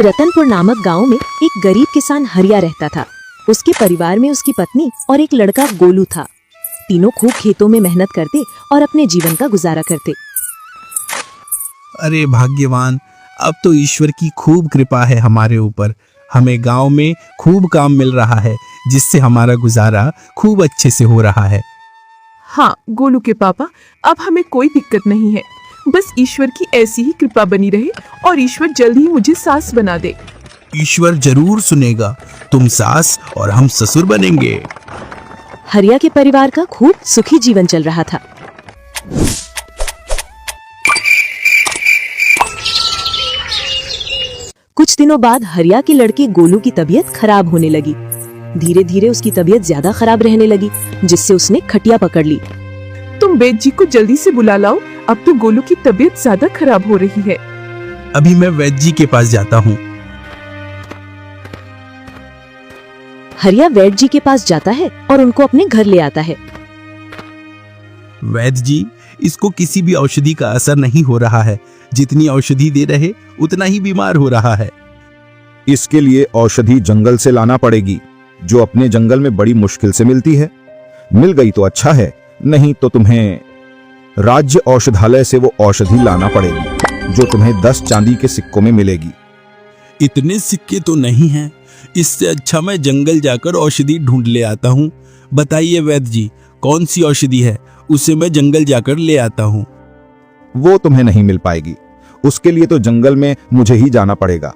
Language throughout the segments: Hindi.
रतनपुर नामक गांव में एक गरीब किसान हरिया रहता था। उसके परिवार में उसकी पत्नी और एक लड़का गोलू था। तीनों खूब खेतों में मेहनत करते और अपने जीवन का गुजारा करते। अरे भाग्यवान, अब तो ईश्वर की खूब कृपा है हमारे ऊपर। हमें गांव में खूब काम मिल रहा है, जिससे हमारा गुजारा खूब अच्छे से हो रहा है। हाँ गोलू के पापा, अब हमें कोई दिक्कत नहीं है। बस ईश्वर की ऐसी ही कृपा बनी रहे और ईश्वर जल्द ही मुझे सास बना दे। ईश्वर जरूर सुनेगा। तुम सास और हम ससुर बनेंगे। हरिया के परिवार का खूब सुखी जीवन चल रहा था। कुछ दिनों बाद हरिया के लड़के गोलू की तबीयत खराब होने लगी। धीरे धीरे उसकी तबीयत ज्यादा खराब रहने लगी, जिससे उसने खटिया पकड़ ली। तुम वैद्य जी को जल्दी से बुला लाओ, अब तो गोलू की तबीयत ज्यादा खराब हो रही है। अभी मैं वैद्य जी के पास जाता हूँ। हरिया वैद्य जी के पास जाता है और उनको अपने घर ले आता है। वैद्य जी, इसको किसी भी औषधि का असर नहीं हो रहा है। जितनी औषधि दे रहे उतना ही बीमार हो रहा है। इसके लिए औषधि जंगल से लाना पड़ेगी, जो अपने जंगल में बड़ी मुश्किल से मिलती है। मिल गई तो अच्छा है, नहीं तो तुम्हें राज्य औषधालय से वो औषधि लाना पड़ेगी, जो तुम्हें 10 चांदी के सिक्कों में मिलेगी। इतने सिक्के तो नहीं हैं। इससे अच्छा मैं जंगल जाकर औषधि ढूंढ ले आता हूँ। बताइए वैद्य जी, कौन सी औषधि है, उसे मैं जंगल जाकर ले आता हूँ। वो तुम्हें नहीं मिल पाएगी। उसके लिए तो जंगल में मुझे ही जाना पड़ेगा।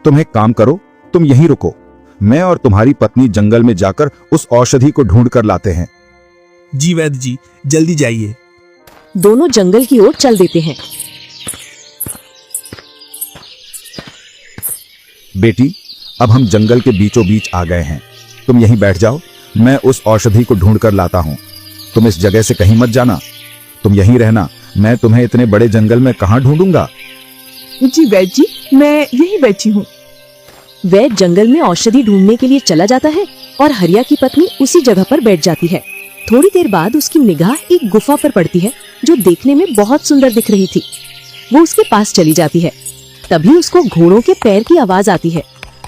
तुम एक काम करो, तुम यहीं रुको। मैं और तुम्हारी पत्नी जंगल में जाकर उस औषधि को ढूंढ कर लाते हैं। जी वैद्य जी, जल्दी जाइए। दोनों जंगल की ओर चल देते हैं। बेटी, अब हम जंगल के बीचों बीच आ गए हैं। तुम यहीं बैठ जाओ, मैं उस औषधि को ढूंढ कर लाता हूँ। तुम इस जगह से कहीं मत जाना, तुम यहीं रहना। मैं तुम्हें इतने बड़े जंगल में कहाँ ढूंढूंगा। जी वैद्य जी, मैं यहीं बैठी हूँ। वैद्य जंगल में औषधि ढूंढने के लिए चला जाता है और हरिया की पत्नी उसी जगह पर बैठ जाती है। थोड़ी देर बाद उसकी निगाह एक गुफा पर पड़ती है, जो देखने में बहुत सुंदर दिख रही थी। वो उसके पास चली जाती है। तभी उसको घोड़ों के पैर की आवाज आती है।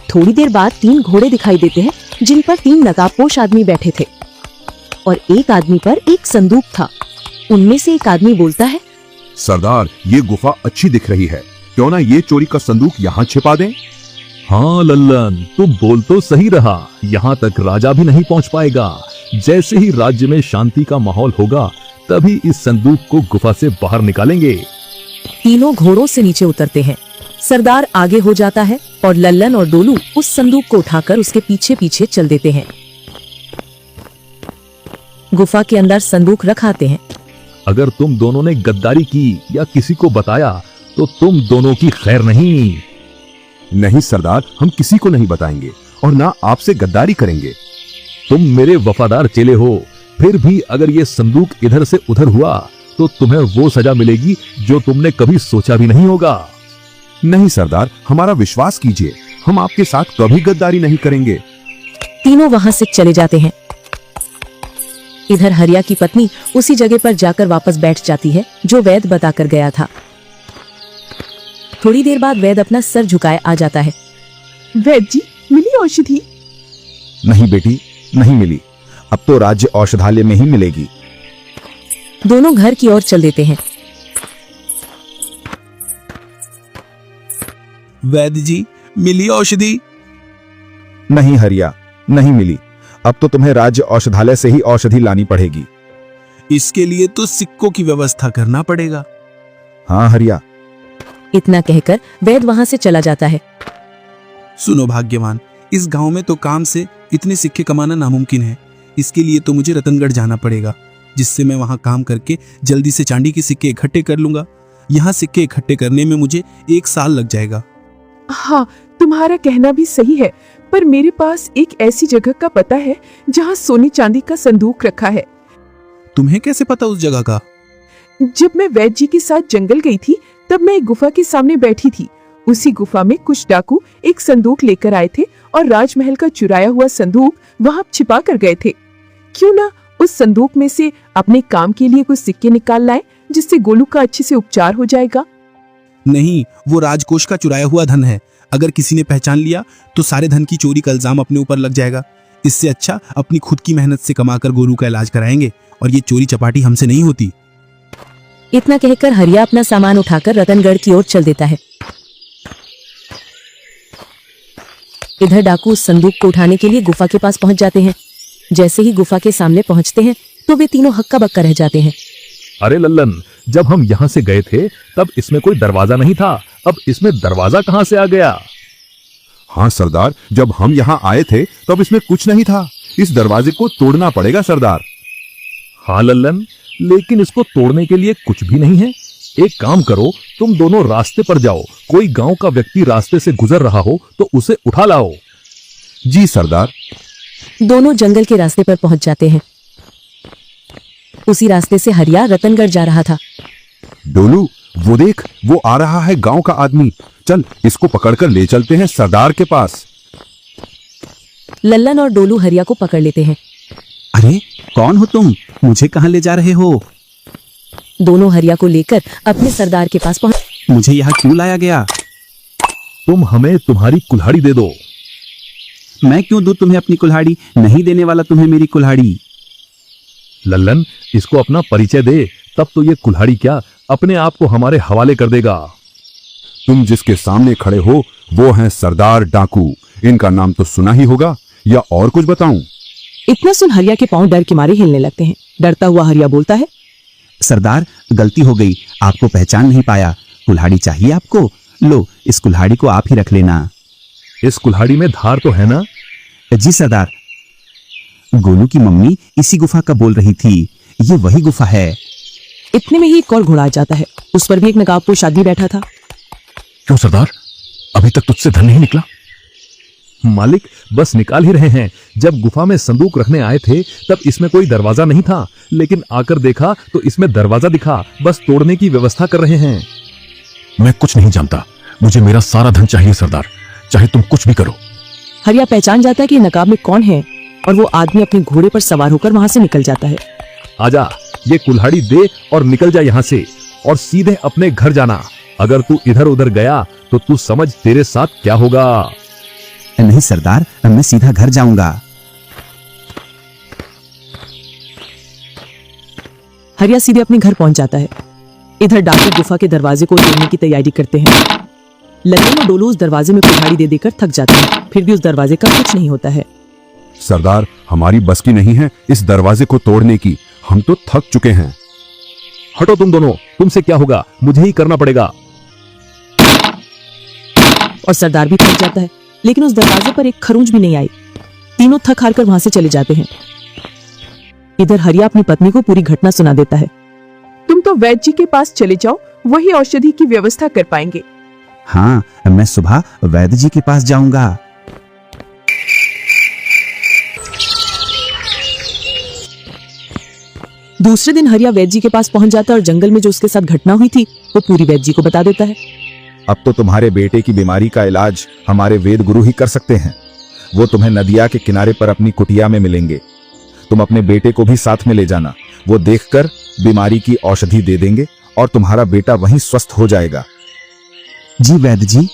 थोड़ी देर बाद 3 घोड़े दिखाई देते हैं, जिन पर 3 नकाबपोश आदमी बैठे थे और एक आदमी पर एक संदूक था। उनमें से एक आदमी बोलता है, सरदार, ये गुफा अच्छी दिख रही है, क्यों ना ये चोरी का संदूक यहाँ छिपा दें। हाँ लल्लन, तू बोल तो सही रहा। यहाँ तक राजा भी नहीं पहुँच पाएगा। जैसे ही राज्य में शांति का माहौल होगा, तभी इस संदूक को गुफा से बाहर निकालेंगे। तीनों घोड़ों से नीचे उतरते हैं। सरदार आगे हो जाता है और लल्लन और डोलू उस संदूक को उठाकर उसके पीछे पीछे चल देते हैं। गुफा के अंदर संदूक रख आते हैं। अगर तुम दोनों ने गद्दारी की या किसी को बताया तो तुम दोनों की खैर नहीं। नहीं सरदार, हम किसी को नहीं बताएंगे और ना आपसे गद्दारी करेंगे। तुम मेरे वफादार चेले हो, फिर भी अगर ये संदूक इधर से उधर हुआ तो तुम्हें वो सजा मिलेगी जो तुमने कभी सोचा भी नहीं होगा। नहीं सरदार, हमारा विश्वास कीजिए, हम आपके साथ कभी गद्दारी नहीं करेंगे। तीनों वहां से चले जाते हैं। इधर हरिया की पत्नी उसी जगह पर जाकर वापस बैठ जाती है, जो वैद्य बताकर गया था। थोड़ी देर बाद वैद्य अपना सर झुकाए आ जाता है। वैद्य जी, मिली औषधि? नहीं बेटी, नहीं मिली। अब तो राज्य औषधालय में ही मिलेगी। दोनों घर की ओर चल देते हैं। वैद्य जी, मिली औषधि? नहीं हरिया, नहीं मिली। अब तो तुम्हें राज्य औषधालय से ही औषधि लानी पड़ेगी। इसके लिए तो सिक्कों की व्यवस्था करना पड़ेगा। हाँ हरिया। इतना कहकर वैद्य वहां से चला जाता है। सुनो भाग्यवान, इस गांव में तो काम से इतने सिक्के कमाना नामुमकिन है। इसके लिए तो मुझे रतनगढ़ जाना पड़ेगा, जिससे मैं वहां काम करके जल्दी से चांदी के सिक्के इकट्ठे कर लूंगा। यहाँ सिक्के इकट्ठे करने में मुझे 1 साल लग जाएगा। हाँ, तुम्हारा कहना भी सही है, पर मेरे पास एक ऐसी जगह का पता है जहाँ सोने चांदी का संदूक रखा है। तुम्हें कैसे पता उस जगह का? जब मैं वैद्य जी के साथ जंगल गई थी, तब मैं एक गुफा के सामने बैठी थी। उसी गुफा में कुछ डाकू एक संदूक लेकर आए थे और राजमहल का चुराया हुआ संदूक वहाँ छिपा कर गए थे। क्यों ना उस संदूक में से अपने काम के लिए कुछ सिक्के निकाल लाए, जिससे गोलू का अच्छे से उपचार हो जाएगा। नहीं, वो राजकोष का चुराया हुआ धन है। अगर किसी ने पहचान लिया तो सारे धन की चोरी का इल्जाम अपने ऊपर लग जाएगा। इससे अच्छा अपनी खुद की मेहनत से कमाकर गोलू का इलाज कराएंगे और ये चोरी चपाटी हमसे नहीं होती। इतना कहकर हरिया अपना सामान उठाकर रतनगढ़ की ओर चल देता है। इधर डाकू उस संदूक को उठाने के लिए गुफा के पास पहुंच जाते हैं। जैसे ही गुफा के सामने पहुंचते हैं तो वे तीनों हक्का बक्का रह जाते हैं। अरे लल्लन, जब हम यहाँ से गए थे तब इसमें कोई दरवाजा नहीं था, अब इसमें दरवाजा कहाँ से आ गया? हाँ सरदार, जब हम यहाँ आए थे तब इसमें कुछ नहीं था। इस दरवाजे को तोड़ना पड़ेगा सरदार। हाँ लल्लन, लेकिन इसको तोड़ने के लिए कुछ भी नहीं है। एक काम करो, तुम दोनों रास्ते पर जाओ, कोई गांव का व्यक्ति रास्ते से गुजर रहा हो तो उसे उठा लाओ। जी सरदार। दोनों जंगल के रास्ते पर पहुंच जाते हैं। उसी रास्ते से हरिया रतनगढ़ जा रहा था। डोलू, वो देख, वो आ रहा है गांव का आदमी। चल इसको पकड़कर ले चलते हैं सरदार के पास। लल्लन और डोलू हरिया को पकड़ लेते हैं। अरे कौन हो तुम? मुझे कहाँ ले जा रहे हो? दोनों हरिया को लेकर अपने सरदार के पास पहुंच। मुझे यहाँ क्यों लाया गया? तुम हमें तुम्हारी कुल्हाड़ी दे दो। मैं क्यों दूं तुम्हें अपनी कुल्हाड़ी? नहीं देने वाला तुम्हें मेरी कुल्हाड़ी। लल्लन, इसको अपना परिचय दे, तब तो ये कुल्हाड़ी क्या अपने आप को हमारे हवाले कर देगा। तुम जिसके सामने खड़े हो वो हैं सरदार डाकू। इनका नाम तो सुना ही होगा, या और कुछ बताऊं? इतना सुन हरिया के पांव डर के मारे हिलने लगते हैं। डरता हुआ हरिया बोलता है, सरदार, गलती हो गई, आपको पहचान नहीं पाया। कुल्हाड़ी चाहिए आपको? लो, इस कुल्हाड़ी को आप ही रख लेना। इस कुल्हाड़ी में धार तो है ना? जी सरदार। गोलू की मम्मी इसी गुफा का बोल रही थी। ये वही गुफा है। इतने में ही एक और घोड़ा आ जाता है। उस पर भी एक नकाबपोश आदमी बैठा था। क्यों सरदार, अभी तक तुझसे धन नहीं निकला? मालिक, बस निकाल ही रहे हैं। जब गुफा में संदूक रखने आए थे तब इसमें कोई दरवाजा नहीं था, लेकिन आकर देखा तो इसमें दरवाजा दिखा। बस तोड़ने की व्यवस्था कर रहे हैं। मैं कुछ नहीं जानता, मुझे मेरा सारा धन चाहिए सरदार, चाहे तुम कुछ भी करो। हरिया पहचान जाता है कि नकाब में कौन है और वो आदमी अपने घोड़े पर सवार होकर वहां से निकल जाता है। आजा, ये कुल्हाड़ी दे और निकल जा यहाँ से, और सीधे अपने घर जाना। अगर तू इधर उधर गया तो तू समझ तेरे साथ क्या होगा। नहीं सरदार, मैं सीधा घर जाऊंगा। हरिया सीधे अपने घर पहुंच जाता है। इधर डाकू गुफा के दरवाजे को तोड़ने की तैयारी करते हैं। लल्लन और डोलू उस दरवाजे में कुल्हाड़ी दे देकर थक जाते हैं, फिर भी उस दरवाजे का कुछ नहीं होता है। सरदार, हमारी बस की नहीं है इस दरवाजे को तोड़ने की। हम तो थक चुके हैं। हटो तुम दोनों, तुमसे क्या होगा, मुझे ही करना पड़ेगा। और सरदार भी थक जाता है, लेकिन उस दरवाजे पर एक खरूंच भी नहीं आई। तीनों थक हार कर वहां से चले जाते हैं। इधर हरिया अपनी पत्नी को पूरी घटना सुना देता है। तुम तो वैद्य जी के पास चले जाओ, वही औषधि की व्यवस्था कर पाएंगे। हाँ, मैं सुबह वैद्य जी के पास जाऊंगा। दूसरे दिन हरिया वैद्य जी के पास पहुंच जाता है और जंगल में जो उसके साथ घटना हुई थी वो पूरी वैद्य जी को बता देता है। अब तो तुम्हारे बेटे की बीमारी का इलाज हमारे वेद गुरु ही कर सकते हैं। वो तुम्हें नदिया के किनारे पर अपनी कुटिया में मिलेंगे। तुम अपने बेटे को भी साथ में ले जाना। वो देखकर बीमारी की औषधि दे देंगे और तुम्हारा बेटा वहीं स्वस्थ हो जाएगा। जी वैद्य जी।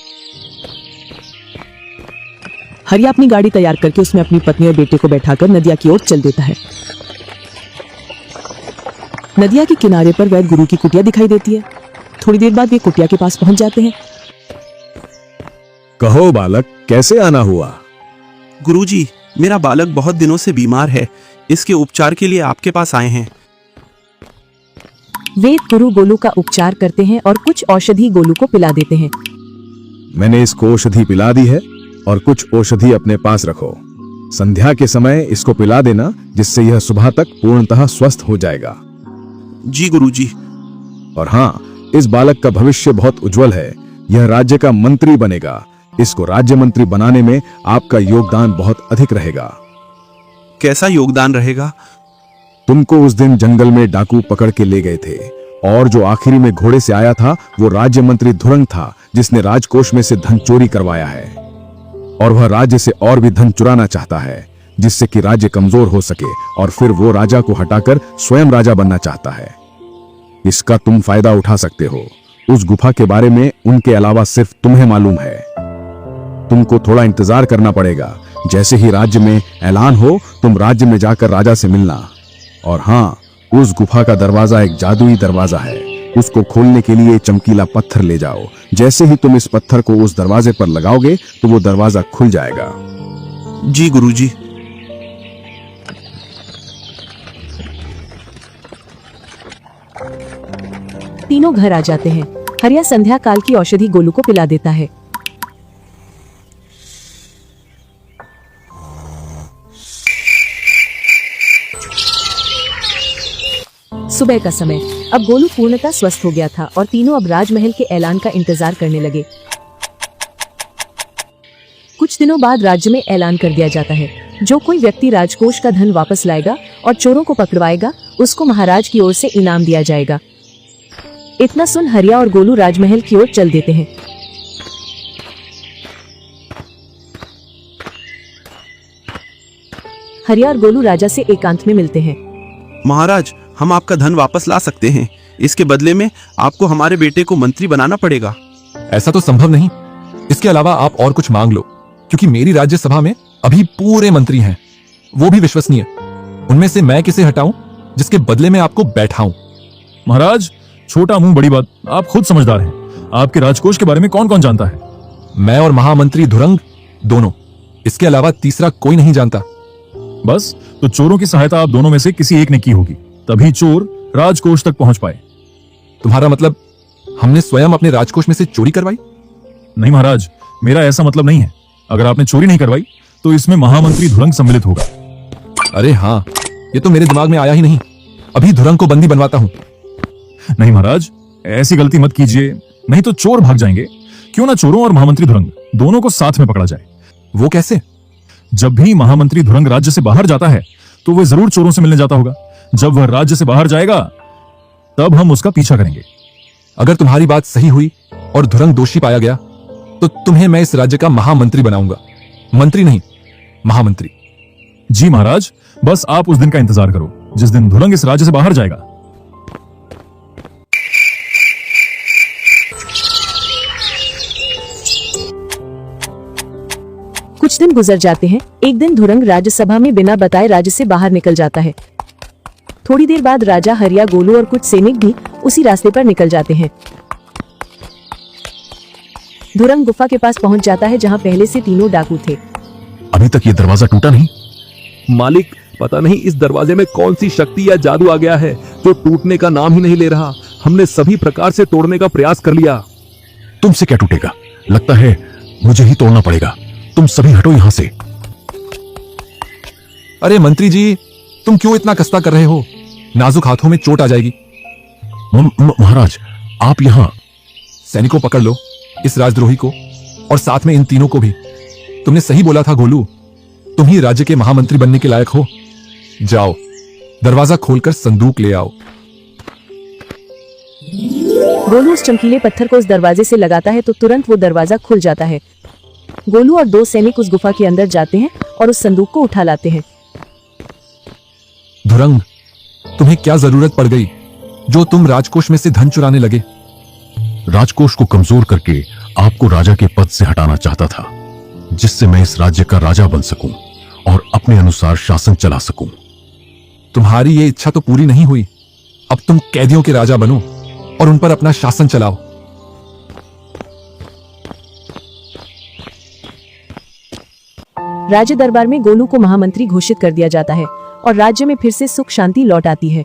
हरिया अपनी गाड़ी तैयार करके उसमें अपनी पत्नी और बेटे को बैठाकर नदिया की ओर चल देता है। नदिया के किनारे पर वैद्य गुरु की कुटिया दिखाई देती है। थोड़ी देर बाद वे कुटिया के पास पहुंच जाते हैं। कहो बालक, कैसे आना हुआ? गुरुजी, मेरा बालक बहुत दिनों से बीमार है। इसके उपचार के लिए आपके पास आए हैं। वेद गुरु गोलू का उपचार करते हैं और कुछ औषधि गोलू को पिला देते हैं। मैंने इसको औषधि पिला दी है और कुछ औषधि अपने पास रखो। संध्या के समय इसको पिला देना, जिससे यह सुबह तक पूर्णतः स्वस्थ हो जाएगा। जी गुरुजी। और हाँ, इस बालक का भविष्य बहुत उज्जवल है। यह राज्य का मंत्री बनेगा। इसको राज्य मंत्री बनाने में आपका योगदान बहुत अधिक रहेगा। कैसा योगदान रहेगा? तुमको उस दिन जंगल में डाकू पकड़ के ले गए थे, और जो आखिरी में घोड़े से आया था वो राज्य मंत्री धुरंग था, जिसने राजकोष में से धन चोरी करवाया है। और वह राज्य से और भी धन चुराना चाहता है, जिससे कि राज्य कमजोर हो सके, और फिर वो राजा को हटाकर स्वयं राजा बनना चाहता है। इसका तुम फायदा उठा सकते हो। उस गुफा के बारे में उनके अलावा सिर्फ तुम्हें मालूम है। तुमको थोड़ा इंतजार करना पड़ेगा। जैसे ही राज्य में ऐलान हो तुम राज्य में जाकर राजा से मिलना। और हाँ, उस गुफा का दरवाजा एक जादुई दरवाजा है, उसको खोलने के लिए चमकीला पत्थर ले जाओ। जैसे ही तुम इस पत्थर को उस दरवाजे पर लगाओगे तो वो दरवाजा खुल जाएगा। जी गुरुजी। तीनों घर आ जाते हैं। हरिया संध्या काल की औषधि गोलू को पिला देता है। सुबह का समय। अब गोलू पूर्णतः स्वस्थ हो गया था और तीनों अब राजमहल के ऐलान का इंतजार करने लगे। कुछ दिनों बाद राज्य में ऐलान कर दिया जाता है, जो कोई व्यक्ति राजकोष का धन वापस लाएगा और चोरों को पकड़वाएगा उसको महाराज की ओर से इनाम दिया जाएगा। इतना सुन हरिया और गोलू राजमहल की ओर चल देते हैं। हरिया और गोलू राजा से एकांत में मिलते हैं। महाराज, हम आपका धन वापस ला सकते हैं। इसके बदले में आपको हमारे बेटे को मंत्री बनाना पड़ेगा। ऐसा तो संभव नहीं। इसके अलावा आप और कुछ मांग लो, क्योंकि मेरी राज्यसभा में अभी पूरे मंत्री हैं, वो भी विश्वसनीय। उनमें से मैं किसे हटाऊं जिसके बदले में आपको बैठाऊं? महाराज, छोटा मुंह बड़ी बात। आप खुद समझदार हैं। आपके राजकोष के बारे में कौन कौन जानता है? मैं और महामंत्री धुरंग दोनों। इसके अलावा तीसरा कोई नहीं जानता। बस, तो चोरों की सहायता आप दोनों में से किसी एक ने की होगी, तभी चोर राजकोष तक पहुंच पाए। तुम्हारा मतलब हमने स्वयं अपने राजकोष में से चोरी करवाई? नहीं महाराज, मेरा ऐसा मतलब नहीं है। अगर आपने चोरी नहीं करवाई तो इसमें महामंत्री धुरंग सम्मिलित होगा। अरे हाँ, ये तो मेरे दिमाग में आया ही नहीं। अभी धुरंग को बंदी बनवाता हूं। नहीं महाराज, ऐसी गलती मत कीजिए, नहीं तो चोर भाग जाएंगे। क्यों ना चोरों और महामंत्री धुरंग दोनों को साथ में पकड़ा जाए। वो कैसे? जब भी महामंत्री धुरंग राज्य से बाहर जाता है तो वह जरूर चोरों से मिलने जाता होगा। जब वह राज्य से बाहर जाएगा तब हम उसका पीछा करेंगे। अगर तुम्हारी बात सही हुई और धुरंग दोषी पाया गया तो तुम्हें मैं इस राज्य का महामंत्री बनाऊंगा। मंत्री नहीं, महामंत्री। जी महाराज, बस आप उस दिन का इंतजार करो जिस दिन धुरंग इस राज्य से बाहर जाएगा। कुछ दिन गुजर जाते हैं। एक दिन धुरंग राज्यसभा में बिना बताए राज्य से बाहर निकल जाता है। थोड़ी देर बाद राजा, हरिया, गोलू और कुछ सैनिक भी उसी रास्ते पर निकल जाते हैं। धुरंग गुफा के पास पहुंच जाता है जहां पहले से तीनों डाकू थे। अभी तक ये दरवाजा टूटा नहीं। मालिक, पता नहीं इस दरवाजे में कौन सी शक्ति या जादू आ गया है जो टूटने का नाम ही नहीं ले रहा। हमने सभी प्रकार से तोड़ने का प्रयास कर लिया। तुमसे क्या टूटेगा? लगता है मुझे ही तोड़ना पड़ेगा। तुम सभी हटो यहां से। अरे मंत्री जी, तुम क्यों इतना कस्ता कर रहे हो? नाजुक हाथों में चोट आ जाएगी। महाराज, आप यहां। सैनिकों, पकड़ लो इस राजद्रोही को और साथ में इन तीनों को भी। तुमने सही बोला था गोलू, तुम ही राज्य के महामंत्री बनने के लायक हो। जाओ, दरवाजा खोलकर संदूक ले आओ। गोलू उस चमकीले पत्थर को उस दरवाजे से लगाता है तो तुरंत वो दरवाजा खुल जाता है। गोलू और दो सैनिक उस गुफा के अंदर जाते हैं और उस संदूक को उठा लाते हैं। धुरंग, तुम्हें क्या जरूरत पड़ गई जो तुम राजकोष में से धन चुराने लगे? राजकोष को कमजोर करके आपको राजा के पद से हटाना चाहता था, जिससे मैं इस राज्य का राजा बन सकूं और अपने अनुसार शासन चला सकूं। तुम्हारी ये इच्छा तो पूरी नहीं हुई। अब तुम कैदियों के राजा बनो और उन पर अपना शासन चलाओ। राज्य दरबार में गोलू को महामंत्री घोषित कर दिया जाता है और राज्य में फिर से सुख शांति लौट आती है।